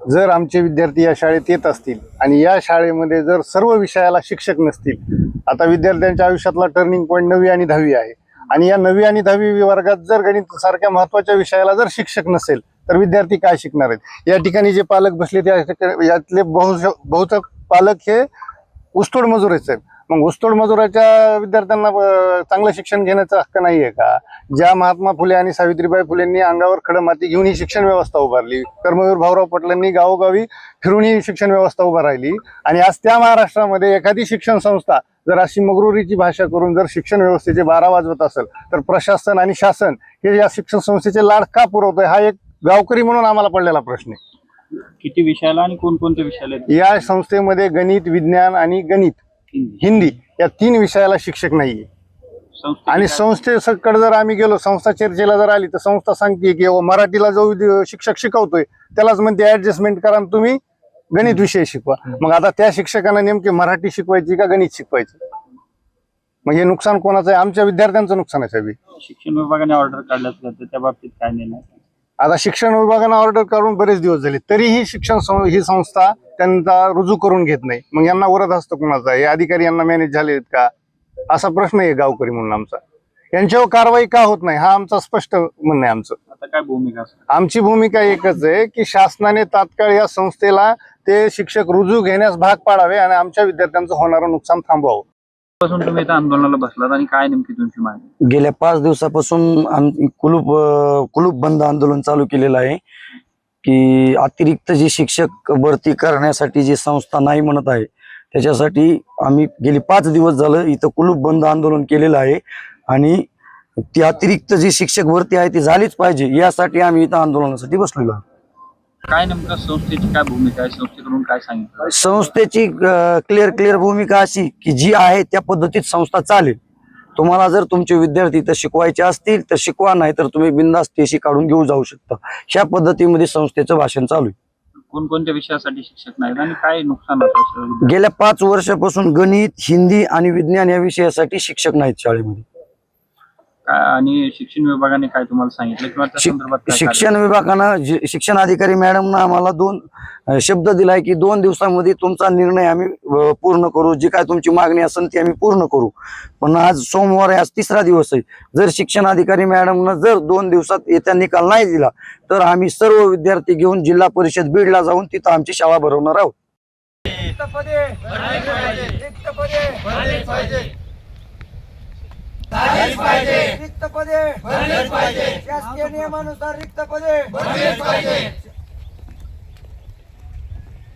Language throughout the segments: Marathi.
जर आमचे विद्यार्थी या शाळेत येत असतील आणि या शाळेमध्ये जर सर्व विषयाला शिक्षक नसतील, आता विद्यार्थ्यांच्या आयुष्यातला टर्निंग पॉईंट 9वी आणि 10वी आहे आणि या 9वी आणि 10वी वर्गात जर गणित सारख्या महत्त्वाच्या विषयाला जर शिक्षक नसेल तर विद्यार्थी काय शिकणार आहेत? या ठिकाणी जे पालक बसले ते यातले बहुतेक पालक हे ऊसतोड मजुराचे आहेत. मग ऊसतोड मजुराच्या विद्यार्थ्यांना चांगलं शिक्षण घेण्याचा हक्क नाहीये का? ज्या महात्मा फुले आणि सावित्रीबाई फुलेंनी अंगावर खडं माती घेऊन ही शिक्षण व्यवस्था उभारली, कर्मवीर भाऊराव पाटलांनी गावोगावी फिरून ही शिक्षण व्यवस्था उभा राहिली आणि आज त्या महाराष्ट्रामध्ये एखादी शिक्षण संस्था जर अशी मगरुरीची भाषा करून जर शिक्षण व्यवस्थेचे 12 वाजवत असेल तर प्रशासन आणि शासन हे या शिक्षण संस्थेचे लाड का पुरवतोय हा एक गावकरी म्हणून आम्हाला पडलेला प्रश्न आहे. किती विषयाला आणि कोणकोणत्या विषयाला? या संस्थेमध्ये गणित, विज्ञान आणि गणित, हिंदी या 3 विषयाला शिक्षक नाहीये. आणि संस्थेकडे जर आम्ही गेलो, संस्था चर्चेला जर आली तर संस्था सांगते की मराठीला जो शिक्षक शिकवतोय त्यालाच म्हणते ऍडजस्टमेंट करा, तुम्ही गणित विषय शिकवा. मग आता त्या शिक्षकांना नेमके मराठी शिकवायची का गणित शिकवायची? मग हे नुकसान कोणाचं आहे? आमच्या विद्यार्थ्यांचं नुकसान आहे साहेब. शिक्षण विभागाने ऑर्डर काढल्यात त्या बाबतीत काय निर्णय? आता शिक्षण विभागाने ऑर्डर काढून बरेच दिवस झाले तरीही ही संस्था त्यांचा रुजू करून घेत नाही. मग यांना वरद असतं कोणाचा? हे अधिकारी यांना मॅनेज झालेत का असा प्रश्न आहे गावकरी म्हणून आमचा. यांच्यावर कारवाई का होत नाही हा आमचा स्पष्ट म्हणणं आहे आमचं. आता काय भूमिका? आमची भूमिका एकच आहे की शासनाने तात्काळ या संस्थेला ते शिक्षक रुजू घेण्यास भाग पाडावे आणि आमच्या विद्यार्थ्यांचं होणारं नुकसान थांबवावं. तुम्ही इथं आंदोलनाला बसलात आणि काय नेमकी तुमची मागणी? गेल्या 5 दिवसापासून आम्ही कुलूप बंद आंदोलन चालू केलेलं आहे की अतिरिक्त जी शिक्षक भरती करण्यासाठी जी संस्था नाही म्हणत आहे त्याच्यासाठी आम्ही गेली 5 दिवस झालं इथं कुलूप बंद आंदोलन केलेलं आहे आणि ती अतिरिक्त जी शिक्षक भरती आहे ती झालीच पाहिजे यासाठी आम्ही इथं आंदोलनासाठी बसलेलो आहोत. काय नेमकं संस्थेची काय भूमिका आहे? संस्थेकडून काय सांगितलं? संस्थेची क्लिअर भूमिका अशी की जी आहे त्या पद्धतीत संस्था चालेल. तुम्हाला जर तुमचे विद्यार्थी तर शिकवायचे असतील तर शिकवा, नाही तर तुम्ही बिनधास्त टीसी काढून घेऊन जाऊ शकता. ह्या पद्धतीमध्ये संस्थेचं भाषण चालू आहे. कोणकोणत्या विषयासाठी शिक्षक नाहीत आणि काय नुकसान होतं? गेल्या 5 वर्षापासून गणित, हिंदी आणि विज्ञान या विषयासाठी शिक्षक नाहीत शाळेमध्ये. आणि शिक्षण विभागाने काय तुम्हाला सांगितलं किंवा त्या संदर्भात शिक्षण विभागानं शिक्षण अधिकारी मॅडमनं आम्हाला 2 शब्द दिलाय की 2 दिवसांमध्ये तुमचा निर्णय आम्ही पूर्ण करू, जी काय तुमची मागणी असेल ती आम्ही पूर्ण करू. पण आज सोमवार आहे, आज 3रा दिवस आहे. जर शिक्षण अधिकारी मॅडमनं जर 2 दिवसात येत्या निकाल नाही दिला तर आम्ही सर्व विद्यार्थी घेऊन जिल्हा परिषद बीडला जाऊन तिथं आमची शाळा भरवणार आहोत. रिक्त पदे भरलेच पाहिजे. शासकीय नियमानुसार रिक्त पदे भरलेच पाहिजे.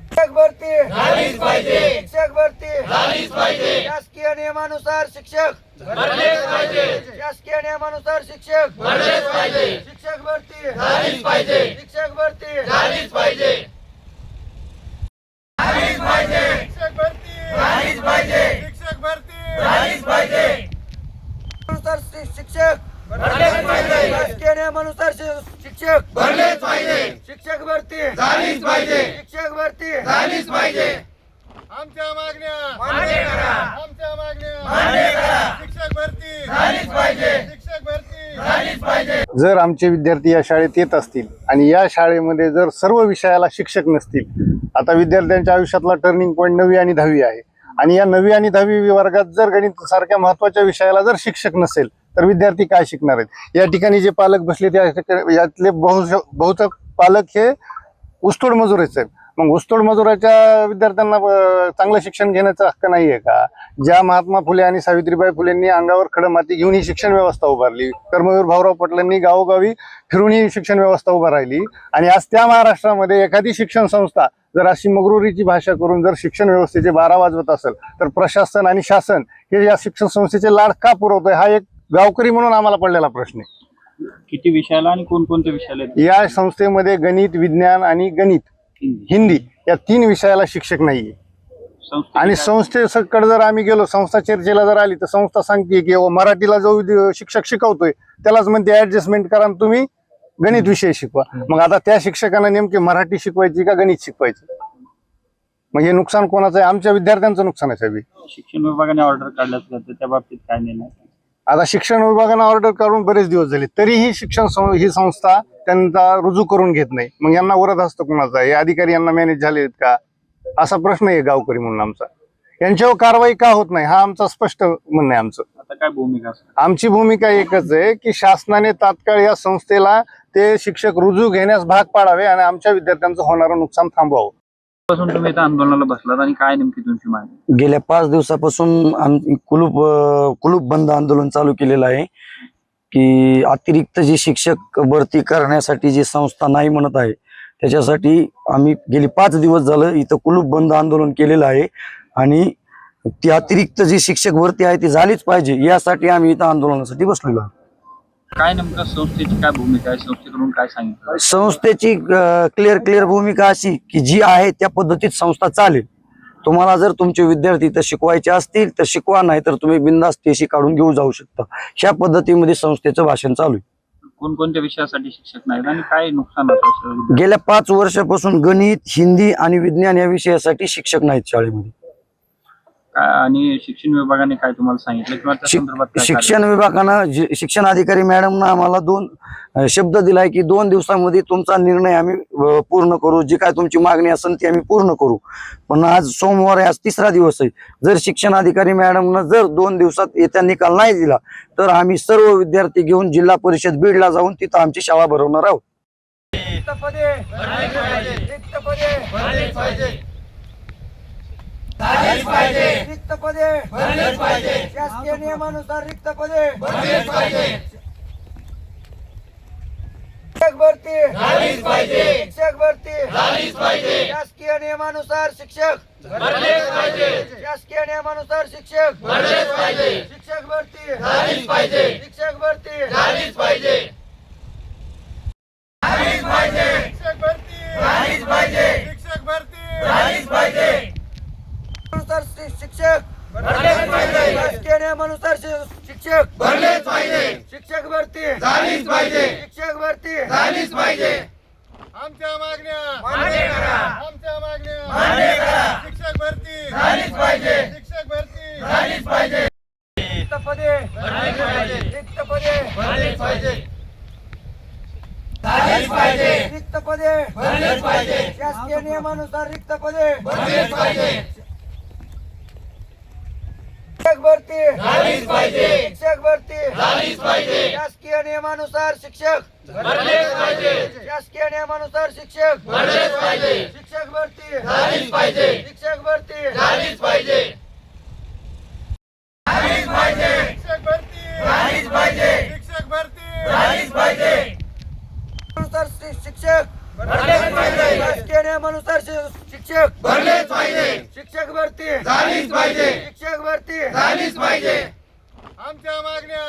शिक्षक भरती झालीच पाहिजे. शिक्षक भरती झालीच पाहिजे. शासकीय नियमानुसार शिक्षक भरलेच पाहिजे. शासकीय नियमानुसार शिक्षक भरलेच पाहिजे. शिक्षक भरती झालीच पाहिजे. शिक्षक भरती झालीच पाहिजे. झालीच पाहिजे. शिक्षक भरती झालीच पाहिजे. शिक्षक भरती झालीच पाहिजे. शिक्षक भरलेच पाहिजे. शासकीय नियमानुसार शिक्षक भरलेच पाहिजे. शिक्षक भरती झालीच पाहिजे. शिक्षक भरती झालीच पाहिजे. आमच्या मागण्या मान्य करा. आमच्या मागण्या मान्य करा. शिक्षक भरती झालीच पाहिजे. शिक्षक भरती झालीच पाहिजे. जर आमचे विद्यार्थी या शाळेत येत असतील आणि या शाळेमध्ये जर सर्व विषयाला शिक्षक नसतील, आता विद्यार्थ्यांच्या आयुष्यातला टर्निंग पॉईंट 9वी आणि 10वी आहे आणि या 9वी आणि 10वी वर्गात जर गणित सारख्या महत्त्वाच्या विषयाला जर शिक्षक नसेल तर विद्यार्थी काय शिकणार आहेत? या ठिकाणी जे पालक बसले ते यातले बहुतेक पालक हे ऊसतोड मजुराचे आहेत. मग ऊसतोड मजुराच्या विद्यार्थ्यांना चांगलं शिक्षण घेण्याचा हक्क नाहीये का? ज्या महात्मा फुले आणि सावित्रीबाई फुलेंनी अंगावर खडं माती घेऊन ही शिक्षण व्यवस्था उभारली, कर्मवीर भाऊराव पाटलांनी गावोगावी फिरून ही शिक्षण व्यवस्था उभा राहिली आणि आज त्या महाराष्ट्रामध्ये एखादी शिक्षण संस्था जर अशी मगरुरीची भाषा करून जर शिक्षण व्यवस्थेचे 12 वाजवत असेल तर प्रशासन आणि शासन हे या शिक्षण संस्थेचे लाड का पुरवतोय हा एक गावकरी म्हणून आम्हाला पडलेला प्रश्न आहे. किती विषयाला आणि कोणकोणत्या विषयाला? या संस्थेमध्ये गणित, विज्ञान आणि गणित, हिंदी या 3 विषयाला शिक्षक नाहीये. आणि संस्थेकडे जर आम्ही गेलो, संस्था चर्चेला जर आली तर संस्था सांगते की मराठीला जो शिक्षक शिकवतोय त्यालाच म्हणते ऍडजस्टमेंट करा, तुम्ही गणित विषय शिकवा. मग आता त्या शिक्षकांना नेमके मराठी शिकवायची का गणित शिकवायची? मग हे नुकसान कोणाचं आहे? आमच्या विद्यार्थ्यांचं नुकसान आहे साहेब. शिक्षण विभागाने ऑर्डर काढल्यात त्या बाबतीत काय निर्णय? आता शिक्षण विभागानं ऑर्डर करून बरेच दिवस झाले, तरीही ही संस्था त्यांचा रुजू करून घेत नाही. मग यांना वरद हस्त कुणाचा? हे अधिकारी यांना मॅनेज झाले आहेत का, असा प्रश्न आहे गावकरी म्हणून आमचा. यांच्यावर कारवाई का होत नाही हा आमचा स्पष्ट म्हणणं आहे आमचं. आता काय भूमिका असेल? आमची भूमिका एकच आहे की शासनाने तात्काळ या संस्थेला ते शिक्षक रुजू घेण्यास भाग पाडावे आणि आमच्या विद्यार्थ्यांचं होणारं नुकसान थांबवावं. पासून तुम्ही इथं आंदोलनाला बसलात आणि काय नेमकी तुमची मागणी? गेल्या 5 दिवसापासून आम्ही कुलूप बंद आंदोलन चालू केलेलं आहे की अतिरिक्त जी शिक्षक भरती करण्यासाठी जी संस्था नाही म्हणत आहे त्याच्यासाठी आम्ही गेली 5 दिवस झालं इथं कुलूप बंद आंदोलन केलेलं आहे आणि ती अतिरिक्त जी शिक्षक भरती आहे ती झालीच पाहिजे यासाठी आम्ही इथं आंदोलनासाठी बसलेलो आहे. काय नेमकं संस्थेची काय भूमिका आहे? संस्थेकडून काय सांगितलं? संस्थेची क्लिअर भूमिका अशी की जी आहे त्या पद्धतीत संस्था चालेल. तुम्हाला जर तुमचे विद्यार्थी इथं शिकवायचे असतील तर शिकवा, नाही तर तुम्ही बिनधास्त टीसी काढून घेऊन जाऊ शकता. ह्या पद्धतीमध्ये संस्थेचं भाषण चालू आहे. कोणकोणत्या विषयासाठी शिक्षक नाहीत आणि काय नुकसान होतं? गेल्या 5 वर्षापासून गणित, हिंदी आणि विज्ञान या विषयासाठी शिक्षक नाहीत शाळेमध्ये. आणि शिक्षण विभागाने काय तुम्हाला सांगितलं किंवा त्या संदर्भात काय शिक्षण विभागानं शिक्षण अधिकारी मॅडमनं आम्हाला 2 शब्द दिलाय की 2 दिवसामध्ये तुमचा निर्णय आम्ही पूर्ण करू, जी काय तुमची मागणी असेल ती आम्ही पूर्ण करू. पण आज सोमवार आहे, आज 3रा दिवस आहे. जर शिक्षण अधिकारी मॅडमनं जर 2 दिवसात येत्या निकाल नाही दिला तर आम्ही सर्व विद्यार्थी घेऊन जिल्हा परिषद बीडला जाऊन तिथं आमची शाळा भरवणार आहोत. रिक्त पदे शासकीय नियमानुसार रिक्त पदे शिक्षक भरती शिक्षक भरती शासकीय नियमानुसार शिक्षक शासकीय नियमानुसार शिक्षक शिक्षक भरती शिक्षक भरती शिक्षक भरती शिक्षक भरती अनुसार शिक्षक शासकीय नियमानुसार शिक्षक शिक्षक भरती शिक्षक भरती आमच्या मागण्या आमच्या मागण्या शिक्षक भरती शिक्षक भरती रिक्त पदे रिक्त पदे शासकीय नियमानुसार रिक्त पदे शिक्षक भरती शिक्षक भरती शासकीय नियमानुसार शिक्षक शासकीय नियमानुसार शिक्षक शिक्षक भरती शिक्षक भरती शिक्षक भरती शिक्षक भरती अनुसार शिक्षक शासकीय नियमानुसार शिक्षक शिक्षक भरती शिक्षक भरती आमच्या मागण्या